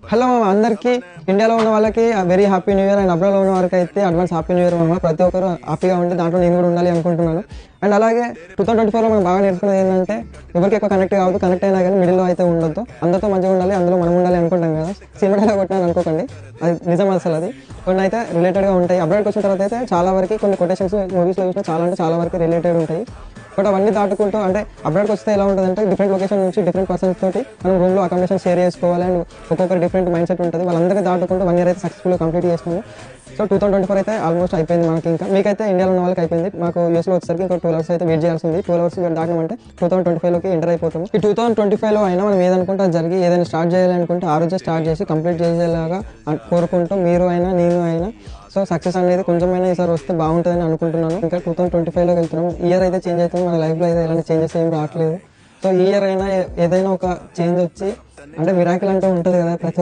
Hello అందరికీ ఇండియాలో ఉన్న వాళ్ళకి very happy new year and అబ్రాడ్లో ఉన్న వాళ్ళకి అయితే అడ్వాన్స్ హ్యాపీ న్యూ ఇయర్ అన్నమాట. ప్రతి ఒక్కరు హ్యాపీగా ఉండి దాంట్లో నేను కూడా ఉండాలి అనుకుంటున్నాను. అండ్ అలాగే 2024లో మనం బాగా నేర్చుకున్నది ఏంటంటే ఎవరికి ఎక్కువ కనెక్ట్ కావద్దు, కనెక్ట్ అయినా కానీ మిడిల్లో అయితే ఉండొద్దు, అందరితో మంచిగా ఉండాలి, అందులో మనం ఉండాలి అనుకుంటాం కదా. సినిమా డైలాగ్ కొట్టినాను అనుకోకండి, అది నిజం అసలు. అది కొన్ని అయితే రిలేటెడ్గా ఉంటాయి. అబ్రాడ్కి వచ్చిన తర్వాత అయితే చాలా వరకు కొన్ని కొటేషన్స్ మూవీస్లో చూసినా చాలా అంటే చాలా వరకు రిలేటెడ్ ఉంటాయి. బట్ అవన్నీ దాటుకుంటూ అంటే అబ్రాడ్కి వస్తే ఎలా ఉంటుందంటే డిఫరెంట్ లొకేషన్ నుంచి డిఫరెంట్ పర్సన్స్ తోటి మనం రూమ్లో అకామిడేషన్ షేర్ చేసుకోవాలి. అండ్ ఒక్కొక్కరు డిఫరెంట్ మైండ్ సెట్ ఉంటుంది. వాళ్ళందరికీ దాటుకుంటూ 1 year అయితే సక్సెస్ఫుల్గా కంప్లీట్ చేసినాము. సో 2024 అయితే ఆల్మోస్ట్ అయిపోయింది మనకి. ఇంకా మీకైతే ఇండియాలో ఉన్న వాళ్ళకి అయిపోయింది. మాకు యూఎస్లో వచ్చేసరికి ఇంకా 12 hours అయితే వెయిట్ చేయాల్సింది. 12 hours దాటినామంటే 2025లోకి ఎంటర్ అయిపోతాము. ఈ 2025లో అయినా మనం ఏదనుకుంటే అది జరిగి ఏదైనా స్టార్ట్ చేయాలనుకుంటే ఆ రోజే స్టార్ట్ చేసి కంప్లీట్ చేసేలాగా కోరుకుంటూ మీరు అయినా నేను అయినా సో సక్సెస్ అనేది కొంచెమైనా ఈసారి వస్తే బాగుంటుందని అనుకుంటున్నాను. ఇంకా 2025లోకి వెళ్తున్నాం. ఇయర్ అయితే చేంజ్ అవుతుంది, మన లైఫ్లో అయితే ఎలాంటి చేంజెస్ ఏం రావట్లేదు. సో ఈ ఇయర్ అయినా ఏదైనా ఒక చేంజ్ వచ్చి అంటే మిరాకిల్ అంటే ఉంటుంది కదా ప్రతి